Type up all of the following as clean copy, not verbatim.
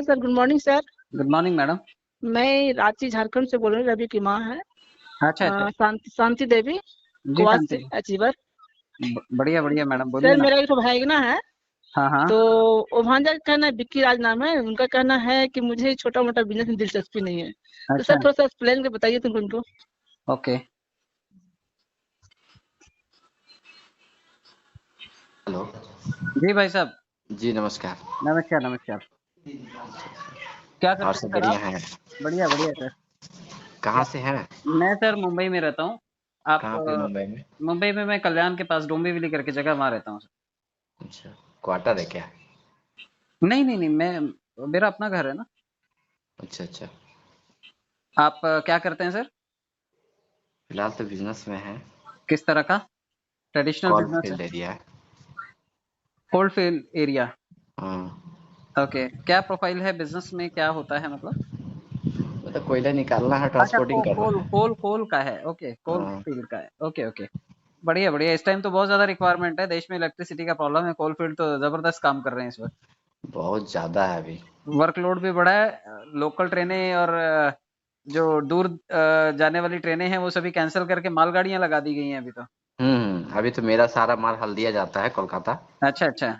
हाँ sir, good morning sir. Good morning madam. मैं रांची झारखंड से बोल रही हूँ। रवि की माँ है। अच्छा अच्छा। शांति देवी जी क्वास शांति से जी। अचीवर। बढ़िया बढ़िया मैडम, बोलिए सर ना। मेरा एक ठो भाईगना है। हाँ हाँ। तो वो भांजा का कहना है, विक्की राज नाम है उनका, कहना है कि मुझे छोटा मोटा बिजनेस में दिलचस्पी नहीं है। तो सर अच्छा। थोड़ा सा एक्सप्लेन कर बताइए तुम उनको। ओके। हेलो। जी भाई साहब। जी नमस्कार। नमस्कार नमस्कार। क्या और करते हैं सब सर बढ़िया आप? है? बढ़िया बढ़िया सर। कहाँ क्या? से हैं? मैं सर मुंबई में रहता हूँ। आप कहाँ पे मुंबई में? मुंबई में मैं कल्याण के पास डोंबिवली करके जगह, वहाँ रहता हूँ सर। अच्छा, क्वार्टर है क्या? नहीं नहीं नहीं, मैं मेरा अपना घर है ना। अच्छा अच्छा। आप क्या करते हैं सर? फिलहाल तो बिजनेस में है। किस तरह का? ट्रेडिशनल कॉल बिजनेस है? फील्ड एरिया है। Cold field area. हाँ। ओके, क्या प्रोफाइल है बिजनेस में, क्या होता है मतलब? मतलब कोयला निकालना है, अच्छा, ट्रांसपोर्टिंग करना कोल है। कोल कोल का है। ओके, कोल हाँ। फील्ड का है। Okay okay. बढ़िया बढ़िया। इस टाइम तो बहुत ज्यादा रिक्वायरमेंट है, देश में इलेक्ट्रिसिटी का प्रॉब्लम है, कोल फील्ड तो जबरदस्त काम कर रहे हैं इस वक्त। बहुत ज़्यादा है अभी। वर्कलोड भी बढ़ा है। लोकल ट्रेनें और जो दूर जाने वाली ट्रेनें हैं वो सभी कैंसिल करके मालगाड़ियां लगा दी गई हैं अभी तो। अभी तो मेरा सारा माल हल्दिया जाता है कोलकाता। अच्छा अच्छा।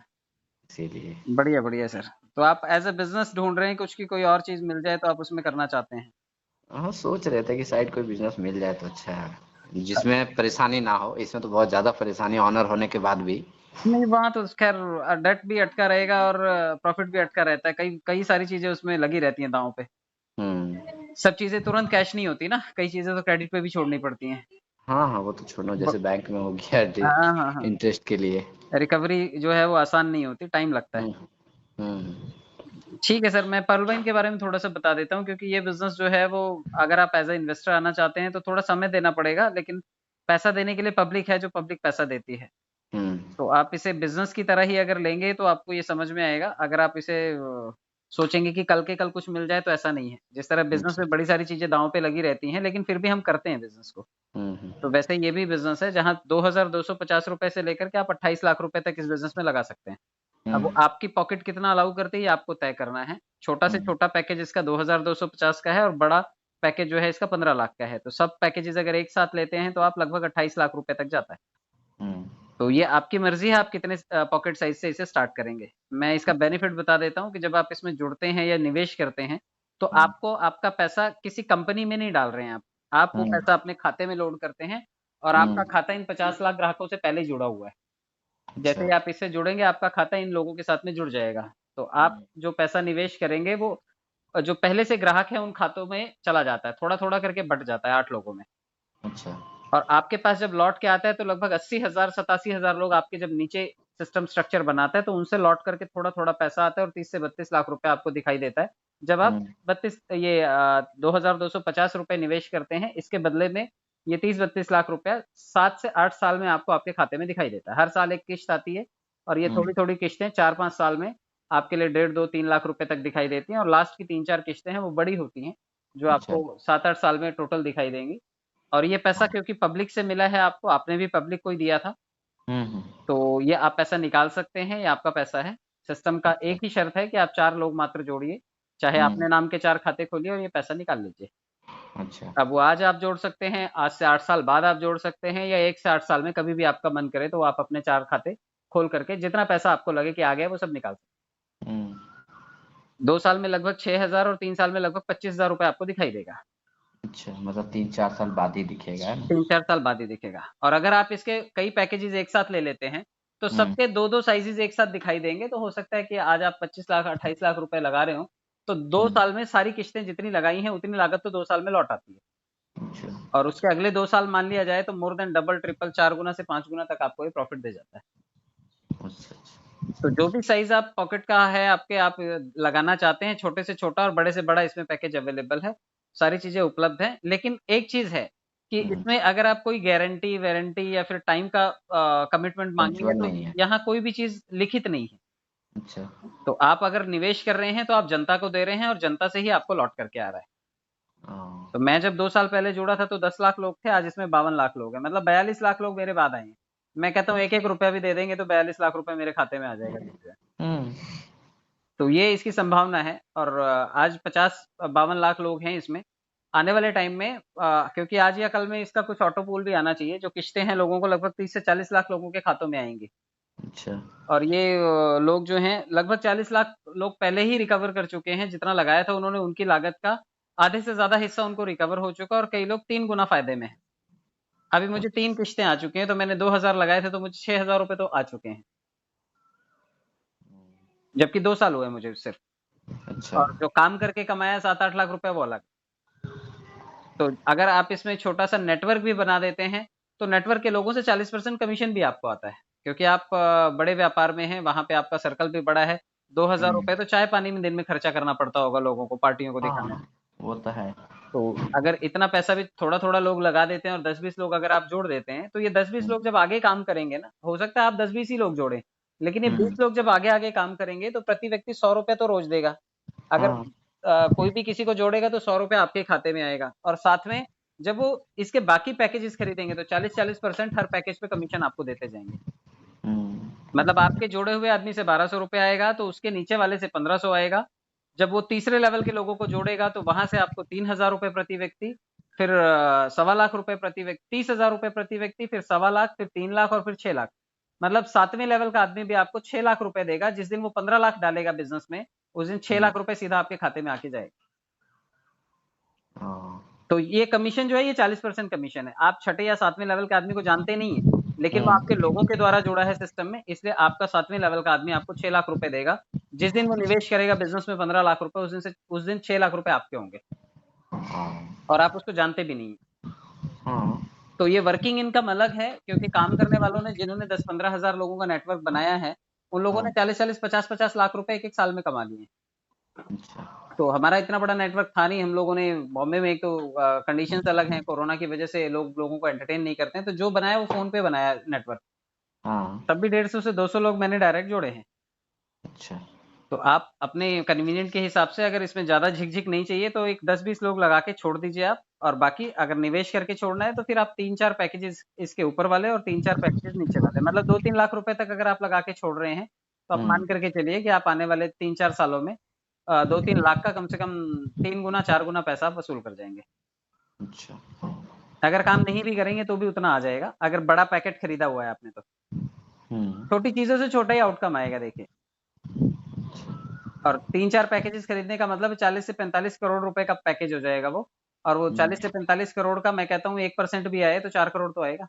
इसीलिए। बढ़िया बढ़िया सर। तो आप एज ए बिजनेस ढूंढ रहे हैं कुछ, की कोई और चीज मिल जाए तो आप उसमें करना चाहते हैं? हाँ, सोच रहे थे कि साइड कोई बिजनेस मिल जाए तो अच्छा है, जिसमें परेशानी ना हो। इसमें तो बहुत ज़्यादा परेशानी, ऑनर होने के बाद भी। नहीं, वहाँ तो खैर डेट भी अटका रहेगा और प्रॉफिट भी अटका रहता है, कई कई सारी चीजें उसमें लगी रहती हैं दांव पे। हम्म। सब चीजें तुरंत कैश नहीं होती ना, कई चीजें तो क्रेडिट पे भी छोड़नी पड़ती हैं। हाँ हाँ, वो तो छोड़ो, जैसे ब- बैंक में हो गया हाँ हाँ हाँ। इंटरेस्ट के लिए। रिकवरी जो है वो आसान नहीं होती, टाइम लगता है। हम्म। हम्म। ठीक है सर, मैं पर्लवाइन के बारे में थोड़ा सा बता देता हूँ, क्योंकि ये बिजनेस जो है वो, अगर आप एज ए इन्वेस्टर आना चाहते हैं तो थोड़ा समय देना पड़ेगा, लेकिन पैसा देने के लिए पब्लिक है जो पब्लिक पैसा देती है। हम्म। तो आप इसे बिजनेस की तरह ही अगर लेंगे तो आपको ये समझ में आएगा। अगर आप इसे सोचेंगे कि कल के कल कुछ मिल जाए, तो ऐसा नहीं है। जिस तरह बिजनेस अच्छा। में बड़ी सारी चीजें दांव पे लगी रहती हैं, लेकिन फिर भी हम करते हैं बिजनेस को। तो हम्म। वैसे ये भी बिजनेस है जहां 2,250 रुपए से लेकर के आप 28 लाख रुपए तक इस बिजनेस में लगा सकते हैं। अब वो हम्म। आपकी पॉकेट कितना अलाउ करती है ये आपको तय करना है। छोटा से हम्म। छोटा पैकेज इसका 2,250 का है, और बड़ा पैकेज जो है इसका 15 लाख का है। तो सब पैकेजेस अगर एक साथ लेते हैं तो आप लगभग 28 लाख रुपए तक जाता है। हम्म। तो ये आपकी मर्जी है, आप कितने पॉकेट साइज से इसे स्टार्ट करेंगे। मैं इसका बेनिफिट बता देता हूँ कि जब आप इसमें जुड़ते हैं या निवेश करते हैं, तो हम्म। आपको आपका पैसा किसी कंपनी में नहीं डाल रहे हैं आप वो हम्म। पैसा अपने खाते में लोड करते हैं। और आपका हम्म। खाता इन 50 लाख ग्राहकों से पहले ही जुड़ा हुआ है। जैसे अच्छा। ही आप इससे जुड़ेंगे, आपका खाता इन लोगों के साथ में जुड़ जाएगा। तो आप हम्म। जो पैसा निवेश करेंगे वो जो पहले से ग्राहक है उन खातों में चला जाता है, थोड़ा थोड़ा करके बट जाता है 8 लोगों में। अच्छा। और आपके पास जब लौट के आता है तो लगभग 80,000 87,000 लोग आपके जब नीचे सिस्टम स्ट्रक्चर बनाता है, तो उनसे लौट करके थोड़ा थोड़ा पैसा आता है, और 30 से 32 लाख रुपए आपको दिखाई देता है। जब आप हम्म। 2,250 रुपए निवेश करते हैं, इसके बदले में ये 30-32 लाख रुपया 7 से 8 साल में आपको आपके खाते में दिखाई देता है। हर साल एक किश्त आती है, और ये हम्म। थोड़ी थोड़ी किश्तें 4-5 साल में आपके लिए 1.5 2 3 लाख रुपए तक दिखाई देती हैं। और लास्ट की 3-4 किश्तें हैं वो बड़ी होती हैं, जो अच्छा। आपको 7-8 साल में टोटल दिखाई देंगी। और ये पैसा क्योंकि पब्लिक से मिला है आपको, आपने भी पब्लिक को ही दिया था, हम्म। तो ये आप पैसा निकाल सकते हैं, ये आपका पैसा है। सिस्टम का अच्छा। एक ही शर्त है कि आप 4 लोग मात्र जोड़िए, चाहे हम्म। आपने नाम के 4 खाते खोलिए, और ये पैसा निकाल लीजिए। अच्छा। अब वो आज आप जोड़ सकते हैं, आज से 8 साल बाद आप जोड़ सकते हैं, या 1 से 8 साल में कभी भी आपका मन करे तो आप अपने 4 खाते खोल करके जितना पैसा आपको लगे कि आ गया वो सब निकाल सकते हम्म। हैं। 2 साल में लगभग 6,000 और 3 साल में लगभग 25,000 रुपए आपको दिखाई देगा। अच्छा, मतलब 3-4 साल बाद ही दिखेगा, है ना? 3-4 साल बाद ही दिखेगा। और अगर आप इसके कई पैकेजेस एक साथ ले लेते हैं, तो हम्म। सबके दो दो साइजेस एक साथ दिखाई देंगे। तो हो सकता है कि आज आप 25 लाख 28 लाख रुपए लगा रहे हो, तो दो हम्म। साल में सारी किस्तें जितनी लगाई हैं उतनी लागत तो 2 साल में लौट आती है। अच्छा। और उसके अगले 2 साल मान लिया जाए तो मोर देन डबल ट्रिपल 4 गुना से 5 गुना तक आपको ये प्रॉफिट दे जाता है। अच्छा। अच्छा। तो जो भी साइज आप पॉकेट का है आपके, आप लगाना चाहते हैं, छोटे से छोटा और बड़े से बड़ा इसमें पैकेज अवेलेबल है। सारी चीजें उपलब्ध हैं, लेकिन एक चीज है कि हम्म। इसमें अगर आप कोई गारंटी वारंटी या फिर टाइम का कमिटमेंट मांगेंगे, पंचुअल तो नहीं है। यहाँ कोई भी चीज लिखित नहीं है। अच्छा। तो आप अगर निवेश कर रहे हैं तो आप जनता को दे रहे हैं, और जनता से ही आपको लौट करके आ रहा है। हाँ। तो मैं जब 2 साल पहले जुड़ा था तो 10 लाख लोग थे, आज इसमें 52 लाख लोग हैं, मतलब 42 लाख लोग मेरे बाद आए हैं। मैं कहता हूँ एक एक रुपया भी दे देंगे तो 42 लाख रुपए मेरे खाते में आ जाएगा। हम्म। तो ये इसकी संभावना है। और आज 50-52 लाख लोग हैं इसमें। आने वाले टाइम में क्योंकि आज या कल में इसका कुछ ऑटो पूल भी आना चाहिए, जो किस्तें हैं लोगों को लगभग 30 से 40 लाख लोगों के खातों में आएंगी। अच्छा। और ये लोग जो हैं लगभग 40 लाख लोग पहले ही रिकवर कर चुके हैं। जितना लगाया था उन्होंने, उनकी लागत का आधे से ज्यादा हिस्सा उनको रिकवर हो चुका, और कई लोग 3 गुना फायदे में हैं। अभी मुझे 3 किस्तें आ चुकी हैं, तो मैंने 2000 लगाए थे तो मुझे 6000 रुपए तो आ चुके हैं, जबकि 2 साल हुए मुझे सिर्फ। अच्छा। और जो काम करके कमाया 7-8 लाख रुपए वो अलग। तो अगर आप इसमें छोटा सा नेटवर्क भी बना देते हैं, तो नेटवर्क के लोगों से 40% कमीशन भी आपको आता है, क्योंकि आप बड़े व्यापार में हैं, वहां पे आपका सर्कल भी बड़ा है। 2000 रुपए तो चाय पानी में दिन में खर्चा करना पड़ता होगा लोगों को, पार्टियों को दिखाने में। हाँ, वो तो है। तो अगर इतना पैसा भी थोड़ा थोड़ा लोग लगा देते हैं और 10-20 लोग अगर आप जोड़ देते हैं, तो ये 10-20 लोग जब आगे काम करेंगे ना, हो सकता है आप 10-20 ही लोग जोड़ें, लेकिन ये 20 लोग जब आगे आगे काम करेंगे तो प्रति व्यक्ति 100 रुपए तो रोज देगा। अगर हाँ। कोई भी किसी को जोड़ेगा तो 100 रुपए आपके खाते में आएगा। और साथ में जब वो इसके बाकी पैकेजेस खरीदेंगे तो 40-40% हर पैकेज पे कमीशन आपको देते जाएंगे। मतलब आपके जोड़े हुए आदमी से 1200 रुपए आएगा, तो उसके नीचे वाले से 1500 आएगा। जब वो तीसरे लेवल के लोगों को जोड़ेगा तो वहां से आपको 3000 रुपए प्रति व्यक्ति, फिर 1.25 लाख रुपए प्रति व्यक्ति, 30,000 रुपए प्रति व्यक्ति, फिर 1.25 लाख, फिर 3 लाख और फिर 6 लाख। मतलब 7वें लेवल का आदमी भी आपको 6 लाख रुपए देगा। जिस दिन वो 15 लाख डालेगा बिजनेस में, उस दिन 6 लाख रुपए सीधा आपके खाते में आके जाएगा। तो ये कमीशन जो है ये 40% कमीशन है। आप 6ठे या 7वें लेवल के आदमी को जानते नहीं है, लेकिन वो आपके लोगों के द्वारा जुड़ा है सिस्टम में, इसलिए आपका 7वें लेवल का आदमी आपको 6 लाख रुपए देगा। जिस दिन वो निवेश करेगा बिजनेस में 15 लाख रुपए, उस दिन 6 लाख रुपए आपके होंगे, और आप उसको जानते भी नहीं है। तो ये वर्किंग इनकम अलग है, क्योंकि काम करने वालों ने, जिन्होंने 10-15 हजार लोगों का नेटवर्क बनाया है, उन लोगों ने 40-40, 50-50 लाख रुपए एक साल में कमा लिए। तो हमारा इतना बड़ा नेटवर्क था नहीं। हम लोगों ने बॉम्बे में, एक तो कंडीशंस अलग हैं, कोरोना की वजह से लोगों को एंटरटेन नहीं करते हैं, तो जो बनाया वो फोन पे बनाया नेटवर्क। तब भी 150 से 200 लोग मैंने डायरेक्ट जोड़े हैं। अच्छा। तो आप अपने कन्वीनियंट के हिसाब से, अगर इसमें ज्यादा झिकझिक नहीं चाहिए तो एक 10-20 लोग लगा के छोड़ दीजिए आप। और बाकी अगर निवेश करके छोड़ना है तो फिर आप 3-4 पैकेजेस इसके ऊपर वाले और 3-4 पैकेजेस नीचे वाले, मतलब 2-3 लाख रुपए तक अगर आप लगा के छोड़ रहे हैं, तो आप मान करके चलिए कि आप आने वाले 3-4 सालों में 2-3 लाख का कम से कम 3 गुना 4 गुना पैसा आप वसूल कर जाएंगे। अच्छा। अगर काम नहीं भी करेंगे तो भी उतना आ जाएगा, अगर बड़ा पैकेट खरीदा हुआ है आपने तो। छोटी चीजों से छोटा ही आउटकम आएगा, देखिए। और 3-4 पैकेजेस खरीदने का मतलब 40 से 45 करोड़ रुपए का पैकेज हो जाएगा वो। और वो 40 से 45 करोड़ का, मैं कहता हूँ 1% भी आए तो 4 करोड़ तो आएगा।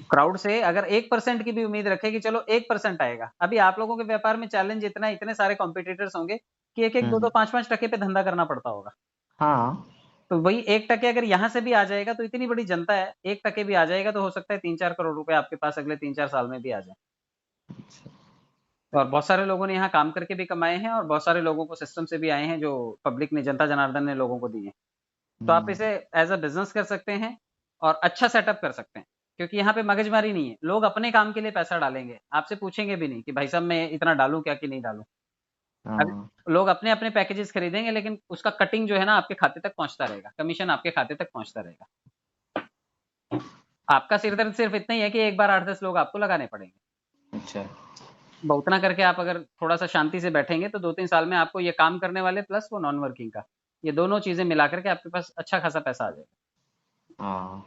क्राउड से अगर 1% की भी उम्मीद रखे कि चलो 1% आएगा, अभी आप लोगों के व्यापार में चैलेंज इतना, इतने सारे कॉम्पिटिटर्स होंगे कि 1-1, 2-2, 5-5 टके पे धंधा करना पड़ता होगा। हाँ। तो वही 1% अगर यहाँ से भी आ जाएगा, तो इतनी बड़ी जनता है, 1% भी आ जाएगा तो हो सकता है 3-4 करोड़ रुपए आपके पास अगले 3-4 साल में भी आ जाए। और बहुत सारे लोगों ने यहाँ काम करके भी कमाए हैं, और बहुत सारे लोगों को सिस्टम से भी आए हैं, जो पब्लिक ने, जनता जनार्दन ने लोगों को दिए। तो आप इसे एज अ बिजनेस कर सकते हैं और अच्छा सेटअप कर सकते हैं, क्योंकि यहाँ पे मगजमारी नहीं है। लोग अपने काम के लिए पैसा डालेंगे, आपसे पूछेंगे भी नहीं कि भाई साहब मैं इतना डालूं क्या कि नहीं डालूं। अब लोग अपने अपने पैकेजेस खरीदेंगे, लेकिन उसका कटिंग जो है ना आपके खाते तक पहुंचता रहेगा, कमीशन आपके खाते तक पहुंचता रहेगा। आपका सिरदर्द सिर्फ इतना ही है कि एक बार 8-10 लोग आपको लगाने पड़ेंगे। अच्छा। उतना करके आप अगर थोड़ा सा शांति से बैठेंगे तो 2-3 साल में आपको ये काम करने वाले प्लस वो नॉन वर्किंग का, ये दोनों चीजें मिला करके आपके पास अच्छा खासा पैसा आ जाएगा।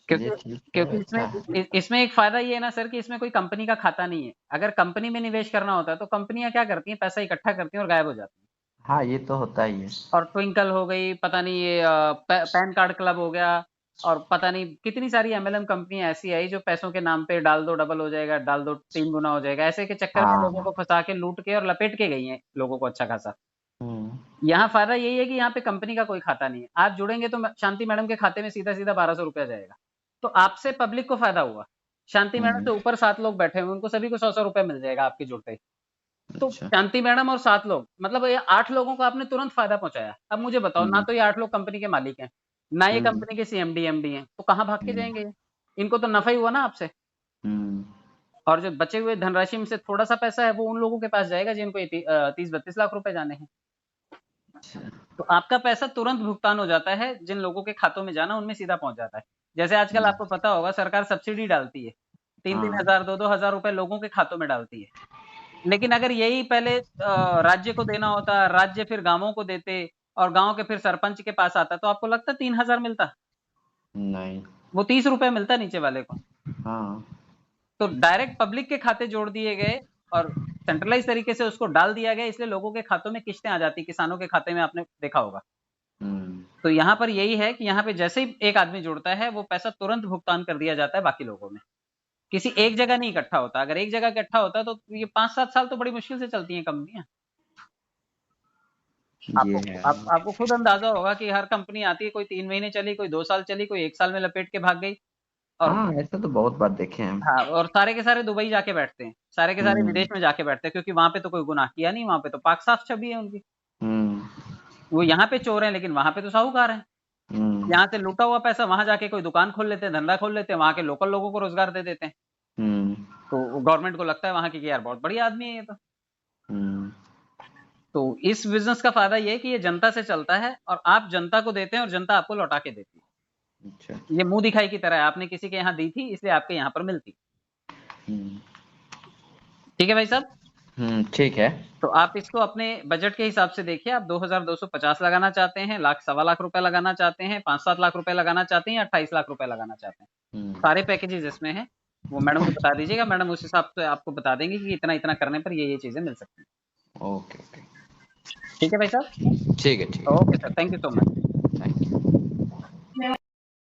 क्योंकि इसमें एक फायदा ये है ना सर, कि इसमें कोई कंपनी का खाता नहीं है। अगर कंपनी में निवेश करना होता है तो कंपनियां क्या करती हैं, पैसा इकट्ठा करती हैं और गायब हो जाती हैं। हाँ, ये तो होता ही है। और ट्विंकल हो गई, पता नहीं ये पैन कार्ड क्लब हो गया, और पता नहीं कितनी सारी MLM कंपनियां ऐसी आई जो पैसों के नाम पे डाल दो डबल हो जाएगा, डाल दो 3 गुना हो जाएगा, ऐसे के चक्कर में लोगों को फंसा के, लूट के और लपेट के गई हैं लोगों को अच्छा खासा। यहाँ फायदा यही है कि यहाँ पे कंपनी का कोई खाता नहीं है। आप जुड़ेंगे तो शांति मैडम के खाते में सीधा सीधा 1200 रुपया जाएगा। तो आपसे पब्लिक को फायदा हुआ। शांति मैडम से ऊपर 7 लोग बैठे हुए, उनको सभी को 100-100 रुपए मिल जाएगा आपके जुड़ते ही। तो शांति मैडम और 7 लोग, मतलब ये 8 लोगों को आपने तुरंत फायदा पहुंचाया। अब मुझे बताओ, ना तो ये 8 लोग कंपनी के मालिक हैं, ना ये कंपनी के CMD MD हैं, तो कहाँ भाग के जाएंगे ये? इनको तो नफा ही हुआ ना आपसे। और जो बचे हुए धनराशि में से थोड़ा सा पैसा है वो उन लोगों के पास जाएगा जिनको 30-32 लाख रुपए जाने हैं। तो आपका पैसा तुरंत भुगतान हो जाता है, जिन लोगों के खातों में जाना उनमें सीधा पहुंच जाता है। जैसे आजकल आपको पता होगा सरकार सब्सिडी डालती है, 3-3 हाँ। हजार 2-2 हजार रुपए लोगों के खातों में डालती है। लेकिन अगर यही पहले राज्य को देना होता, राज्य फिर गांवों को देते और गांव के फिर सरपंच के पास आता, तो आपको लगता 3,000 मिलता? नहीं। वो 30 रुपए मिलता नीचे वाले को। हाँ। तो डायरेक्ट पब्लिक के खाते जोड़ दिए गए और सेंट्रलाइज तरीके से उसको डाल दिया गया, इसलिए लोगों के खातों में किस्तें आ जाती, किसानों के खाते में, आपने देखा होगा। तो यहाँ पर यही है कि यहाँ पे जैसे ही एक आदमी जुड़ता है, वो पैसा तुरंत भुगतान कर दिया जाता है बाकी लोगों में, किसी एक जगह नहीं इकट्ठा होता। अगर एक जगह इकट्ठा होता तो ये 5-7 साल तो बड़ी मुश्किल से चलती हैं कंपनियां। ये आपको है। आपको खुद अंदाजा होगा कि हर कंपनी आती है, कोई 3 महीने चली, कोई 2 साल चली, कोई 1 साल में लपेट के भाग गई। और हाँ, ऐसा तो बहुत बार देखे हैं। हाँ, और सारे के सारे दुबई जाके बैठते हैं, सारे के सारे हम्म। विदेश में जाके बैठते हैं, क्योंकि वहां पे तो कोई गुनाह किया नहीं, वहां पे तो पाक साफ छवि है उनकी। हम्म। वो यहाँ पे चोर हैं, लेकिन वहां पे तो साहूकार हैं। हम्म। यहाँ से लूटा हुआ पैसा वहां जाके कोई दुकान खोल लेते हैं, धंधा खोल लेते हैं, वहां के लोकल लोगों को रोजगार दे देते हैं। हम्म। तो गवर्नमेंट को लगता है वहां की कि यार बहुत बढ़िया आदमी है ये हम्म। तो इस बिजनेस का फायदा ये है कि ये जनता से चलता है और आप जनता को देते हैं और जनता आपको लौटा के देती है। अच्छा। ये मुंह दिखाई की तरह है, आपने किसी के यहाँ दी थी इसलिए आपके यहाँ पर मिलती। हम्म। ठीक है भाई साहब। ठीक है। तो आप इसको अपने बजट के हिसाब से देखिए, आप 2,250 लगाना चाहते हैं, लाख 1.25 लाख रुपए लगाना चाहते हैं, 5-7 लाख रुपए लगाना चाहते हैं, या 28 लाख रुपए लगाना चाहते हैं। सारे पैकेजेस इसमें हैं, वो मैडम को बता दीजिएगा, मैडम उस हिसाब से आपको बता देंगे कि इतना इतना करने पर ये चीजें मिल सकती हैं। Okay okay. ठीक है भाई साहब। ठीक है। Okay sir, thank you so much.